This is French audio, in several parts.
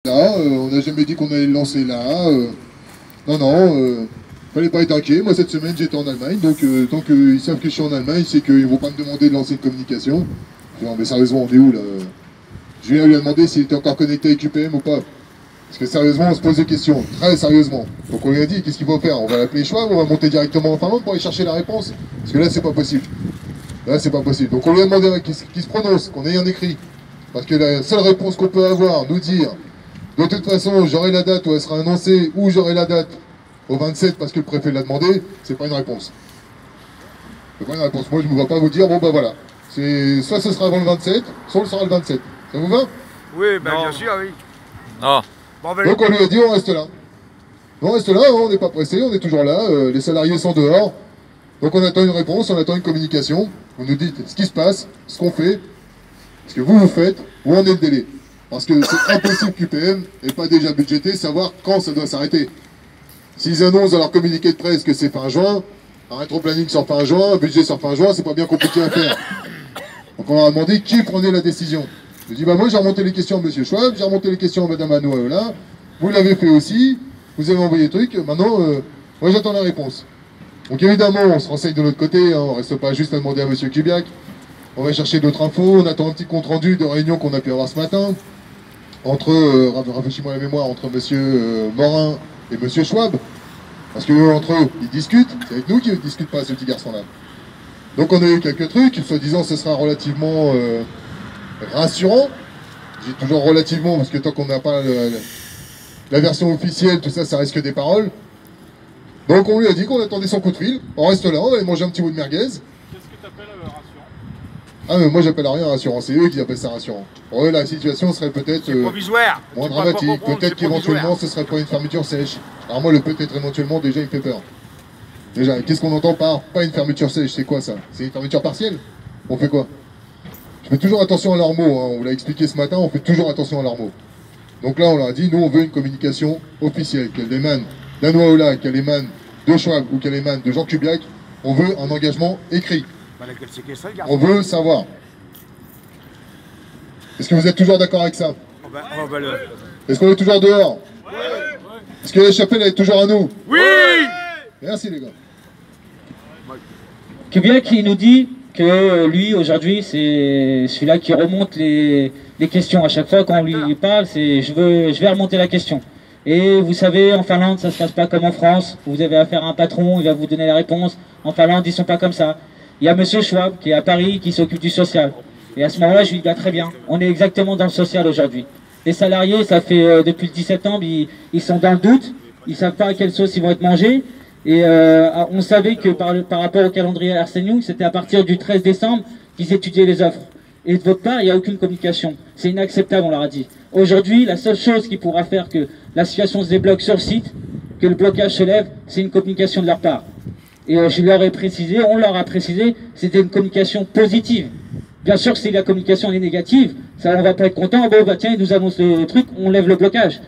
là, on n'a jamais dit qu'on allait le lancer là. Non, fallait pas être inquiet. Moi, cette semaine, j'étais en Allemagne, donc tant qu'ils savent que je suis en Allemagne, c'est qu'ils vont pas me demander de lancer une communication. Non, mais sérieusement, on est où là? Je viens lui demander s'il était encore connecté avec UPM ou pas. Parce que sérieusement, on se pose des questions, très sérieusement. Donc on lui a dit, qu'est-ce qu'il faut faire? On va l'appeler Schwab, on va monter directement en Finlande pour aller chercher la réponse. Parce que là, c'est pas possible. Là, c'est pas possible. Donc on lui a demandé qu'il se prononce, qu'on ait un écrit. Parce que la seule réponse qu'on peut avoir, nous dire, de toute façon, j'aurai la date où elle sera annoncée, ou j'aurai la date au 27 parce que le préfet l'a demandé, c'est pas une réponse. C'est pas une réponse. Moi, je ne me vois pas vous dire, bon bah voilà. Soit ce sera avant le 27, soit ce sera le 27. Ça vous va? Oui, ben bien sûr, oui. Non. Bon, ben, donc on lui a dit, on reste là. On reste là, on n'est pas pressé, on est toujours là, les salariés sont dehors. Donc on attend une réponse, on attend une communication. Vous nous dites ce qui se passe, ce qu'on fait, ce que vous faites, où en est le délai. Parce que c'est impossible qu'UPM n'ait pas déjà budgété, savoir quand ça doit s'arrêter. S'ils annoncent dans leur communiqué de presse que c'est fin juin, un rétro-planning sur fin juin, un budget sur fin juin, c'est pas bien compliqué à faire. Donc on leur a demandé qui prenait la décision. Je dis, bah moi j'ai remonté les questions à M. Schwab, j'ai remonté les questions à Mme Anoaola, vous l'avez fait aussi, vous avez envoyé le truc, maintenant, moi j'attends la réponse. Donc évidemment, on se renseigne de l'autre côté, hein, on ne reste pas juste à demander à M. Kubiak, on va chercher d'autres infos, on attend un petit compte-rendu de réunion qu'on a pu avoir ce matin, entre, rafraîchis-moi la mémoire, entre M. Morin et M. Schwab, parce que entre eux, ils discutent, c'est avec nous qu'ils ne discutent pas, ce petit garçon-là. Donc on a eu quelques trucs, soi-disant ce sera relativement rassurant. J'ai toujours relativement, parce que tant qu'on n'a pas la version officielle, tout ça, ça risque des paroles. Donc on lui a dit qu'on attendait son coup de fil, on reste là, on va aller manger un petit bout de merguez. Qu'est-ce que tu appelles rassurant? Ah mais moi j'appelle rien rassurant, c'est eux qui appellent ça rassurant. Pour eux la situation serait peut-être moins dramatique, peut-être qu'éventuellement ce serait pas une fermeture sèche. Alors moi le peut-être éventuellement déjà il fait peur. Déjà, qu'est-ce qu'on entend par pas une fermeture sèche, c'est quoi ça? C'est une fermeture partielle? On fait quoi? Je fais toujours attention à leurs mots, hein. On vous l'a expliqué ce matin, on fait toujours attention à leurs mots. Donc là on leur a dit, nous on veut une communication officielle, qu'elle émane d'Anoaola, qu'elle émane de Schwab ou qu'elle émane de Jean Kubiak, on veut un engagement écrit. On veut savoir. Est-ce que vous êtes toujours d'accord avec ça? Est-ce qu'on est toujours dehors? Est-ce que la chapelle est toujours à nous? oui. Merci les gars. Kubiak il nous dit que lui aujourd'hui c'est celui-là qui remonte les questions. À chaque fois quand on lui parle, c'est je vais remonter la question. Et vous savez, en Finlande, ça se passe pas comme en France. Vous avez affaire à un patron, il va vous donner la réponse. En Finlande, ils sont pas comme ça. Il y a Monsieur Schwab qui est à Paris, qui s'occupe du social. Et à ce moment-là, je lui dis, bah, très bien, on est exactement dans le social aujourd'hui. Les salariés, ça fait depuis le 10 septembre, ils sont dans le doute. Ils savent pas à quelle sauce ils vont être mangés. Et on savait que par rapport au calendrier Arsène Young, c'était à partir du 13 décembre qu'ils étudiaient les offres. Et de votre part, il n'y a aucune communication. C'est inacceptable, on leur a dit. Aujourd'hui, la seule chose qui pourra faire que la situation se débloque sur site, que le blocage se lève, c'est une communication de leur part. Et je leur ai précisé, on leur a précisé, c'était une communication positive. Bien sûr que si la communication est négative, ça on va pas être content, bon bah tiens, ils nous annoncent le truc, on lève le blocage.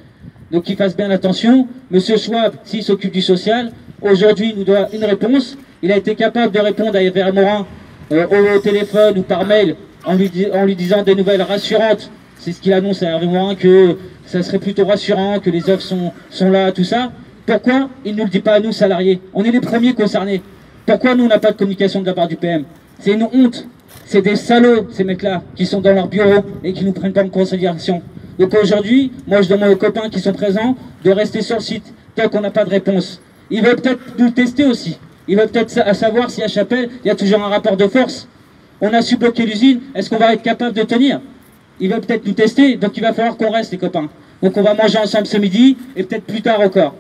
Donc qu'ils fassent bien attention. Monsieur Schwab, s'il s'occupe du social, aujourd'hui il nous doit une réponse. Il a été capable de répondre à Hervé Morin au téléphone ou par mail en lui disant des nouvelles rassurantes. C'est ce qu'il annonce à Hervé Morin, que ça serait plutôt rassurant, que les offres sont là, tout ça. Pourquoi il ne nous le dit pas à nous, salariés? On est les premiers concernés. Pourquoi nous, on n'a pas de communication de la part du PM? C'est une honte. C'est des salauds, ces mecs-là, qui sont dans leur bureau et qui ne nous prennent pas en considération. Donc aujourd'hui, moi je demande aux copains qui sont présents de rester sur le site tant qu'on n'a pas de réponse. Ils veulent peut-être nous tester aussi. Ils veulent peut-être savoir si à Chapelle, il y a toujours un rapport de force. On a su bloquer l'usine, est-ce qu'on va être capable de tenir? Ils veulent peut-être nous tester, donc il va falloir qu'on reste les copains. Donc on va manger ensemble ce midi et peut-être plus tard encore.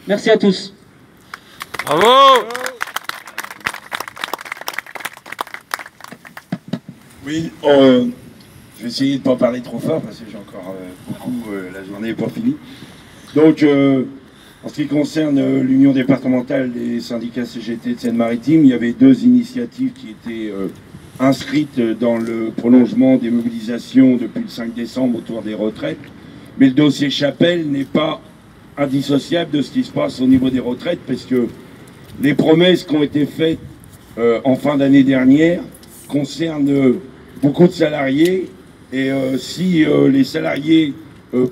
Merci à tous. Bravo. Oui, je vais essayer de ne pas parler trop fort parce que j'ai encore beaucoup, la journée n'est pas finie. Donc, en ce qui concerne l'Union départementale des syndicats CGT de Seine-Maritime, il y avait deux initiatives qui étaient inscrites dans le prolongement des mobilisations depuis le 5 décembre autour des retraites. Mais le dossier Chapelle n'est pas indissociable de ce qui se passe au niveau des retraites, parce que les promesses qui ont été faites en fin d'année dernière concernent beaucoup de salariés, et si les salariés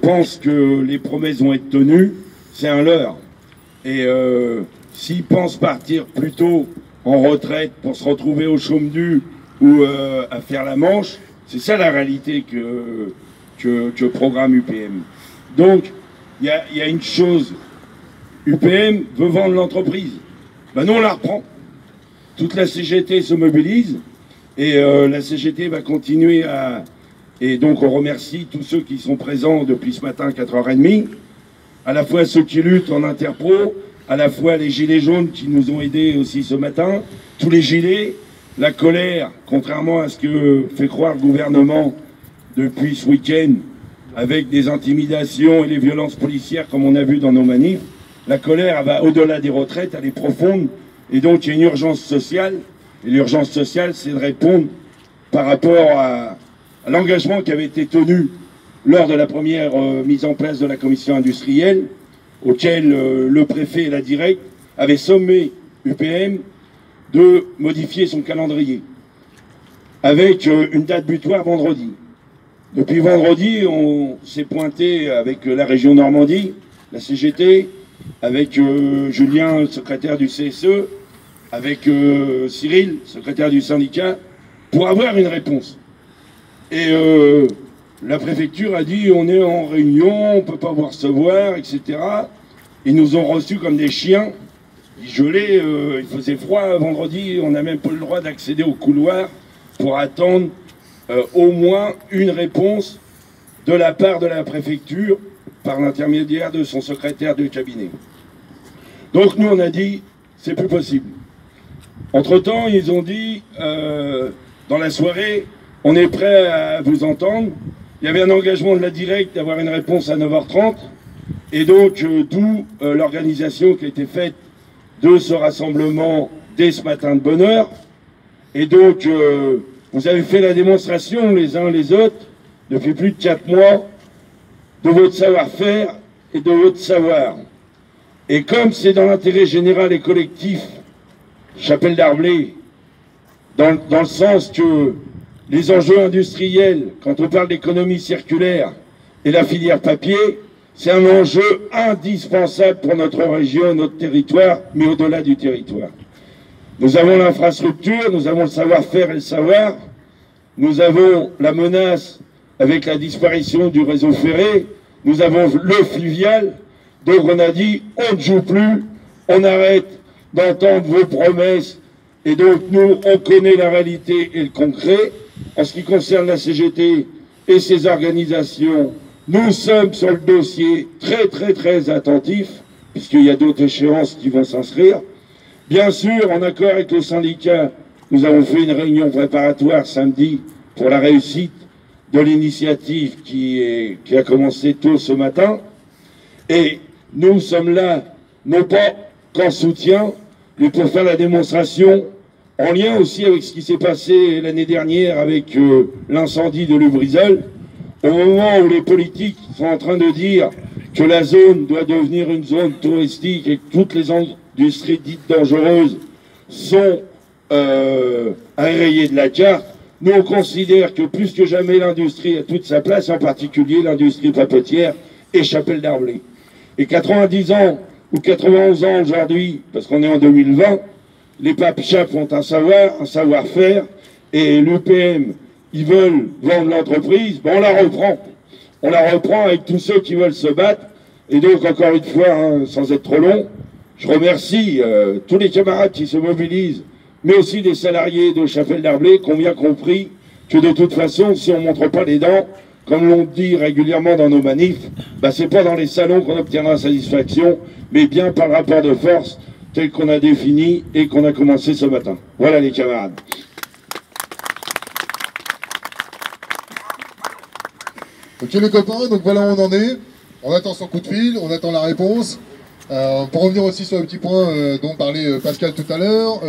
pensent que les promesses vont être tenues, c'est un leurre. Et s'ils pensent partir plutôt en retraite pour se retrouver au chômage ou à faire la manche, c'est ça la réalité que programme UPM. Donc, il y a une chose, UPM veut vendre l'entreprise. Ben nous, on la reprend. Toute la CGT se mobilise et la CGT va continuer à... Et donc, on remercie tous ceux qui sont présents depuis ce matin à 4h30, à la fois ceux qui luttent en interpro, à la fois les gilets jaunes qui nous ont aidés aussi ce matin, tous les gilets, la colère, contrairement à ce que fait croire le gouvernement depuis ce week-end, avec des intimidations et des violences policières comme on a vu dans nos manifs, la colère elle va au-delà des retraites, elle est profonde, et donc il y a une urgence sociale, et l'urgence sociale c'est de répondre par rapport à l'engagement qui avait été tenu lors de la première mise en place de la commission industrielle, auquel le préfet et la directe avaient sommé UPM de modifier son calendrier, avec une date butoir vendredi. Depuis vendredi, on s'est pointé avec la région Normandie, la CGT, avec Julien, secrétaire du CSE, avec Cyril, secrétaire du syndicat, pour avoir une réponse. Et la préfecture a dit on est en réunion, on ne peut pas vous recevoir, etc. Ils nous ont reçus comme des chiens. Il gelait, il faisait froid vendredi, on n'a même pas le droit d'accéder au couloir pour attendre au moins une réponse de la part de la préfecture par l'intermédiaire de son secrétaire de cabinet. Donc nous on a dit c'est plus possible. Entre-temps ils ont dit dans la soirée on est prêt à vous entendre. Il y avait un engagement de la directe d'avoir une réponse à 9h30 et donc d'où l'organisation qui a été faite de ce rassemblement dès ce matin de bonne heure. Et donc vous avez fait la démonstration les uns les autres depuis plus de 4 mois de votre savoir-faire et de votre savoir. Et comme c'est dans l'intérêt général et collectif, Chapelle Darblay, dans le sens que les enjeux industriels, quand on parle d'économie circulaire et la filière papier, c'est un enjeu indispensable pour notre région, notre territoire, mais au-delà du territoire. Nous avons l'infrastructure, nous avons le savoir-faire et le savoir, nous avons la menace avec la disparition du réseau ferré, nous avons le fluvial, donc on a dit on ne joue plus, on arrête d'entendre vos promesses, et donc nous on connaît la réalité et le concret. En ce qui concerne la CGT et ses organisations, nous sommes sur le dossier très attentifs, puisqu'il y a d'autres échéances qui vont s'inscrire. Bien sûr, en accord avec le syndicat, nous avons fait une réunion préparatoire samedi pour la réussite de l'initiative qui a commencé tôt ce matin. Et nous sommes là, non pas qu'en soutien, mais pour faire la démonstration en lien aussi avec ce qui s'est passé l'année dernière avec l'incendie de Lubrizol, au moment où les politiques sont en train de dire que la zone doit devenir une zone touristique et que toutes les industries dites dangereuses sont à rayer de la carte, nous on considère que plus que jamais l'industrie a toute sa place, en particulier l'industrie papetière et Chapelle Darblay. Et 90 ans ou 91 ans aujourd'hui, parce qu'on est en 2020, les papes-chapes ont un savoir-faire, et l'UPM, ils veulent vendre l'entreprise, ben on la reprend. On la reprend avec tous ceux qui veulent se battre. Et donc, encore une fois, hein, sans être trop long, je remercie tous les camarades qui se mobilisent, mais aussi les salariés de Chapelle Darblay qui ont bien compris que de toute façon, si on ne montre pas les dents, comme l'on dit régulièrement dans nos manifs, ben c'est pas dans les salons qu'on obtiendra satisfaction, mais bien par le rapport de force tel qu'on a défini et qu'on a commencé ce matin. Voilà les camarades. Ok les copains, donc voilà où on en est. On attend son coup de fil, on attend la réponse. Pour revenir aussi sur le petit point dont parlait Pascal tout à l'heure,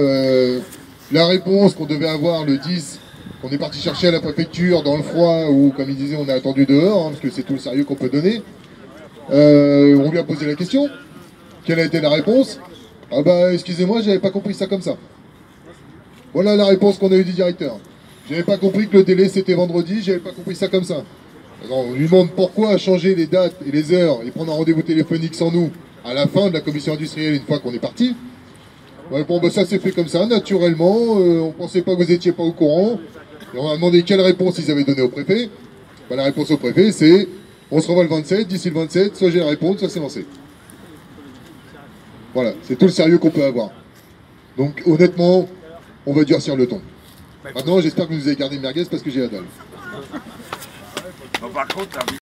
la réponse qu'on devait avoir le 10, qu'on est parti chercher à la préfecture dans le froid, ou comme il disait on a attendu dehors, hein, parce que c'est tout le sérieux qu'on peut donner. On lui a posé la question. Quelle a été la réponse? Ah bah excusez-moi, j'avais pas compris ça comme ça. Voilà la réponse qu'on a eue du directeur. J'avais pas compris que le délai c'était vendredi, j'avais pas compris ça comme ça. Non, on lui demande pourquoi changer les dates et les heures et prendre un rendez-vous téléphonique sans nous à la fin de la commission industrielle une fois qu'on est parti. Ouais, bon, bah ça s'est fait comme ça, naturellement. On pensait pas que vous étiez pas au courant. Et on a demandé quelle réponse ils avaient donnée au préfet. Bah, la réponse au préfet, c'est on se revoit le 27, d'ici le 27, soit j'ai la réponse, soit c'est lancé. Voilà, c'est tout le sérieux qu'on peut avoir. Donc honnêtement, on va durcir le ton. Maintenant, j'espère que vous avez gardé le merguez parce que j'ai la dalle. Bon, par contre,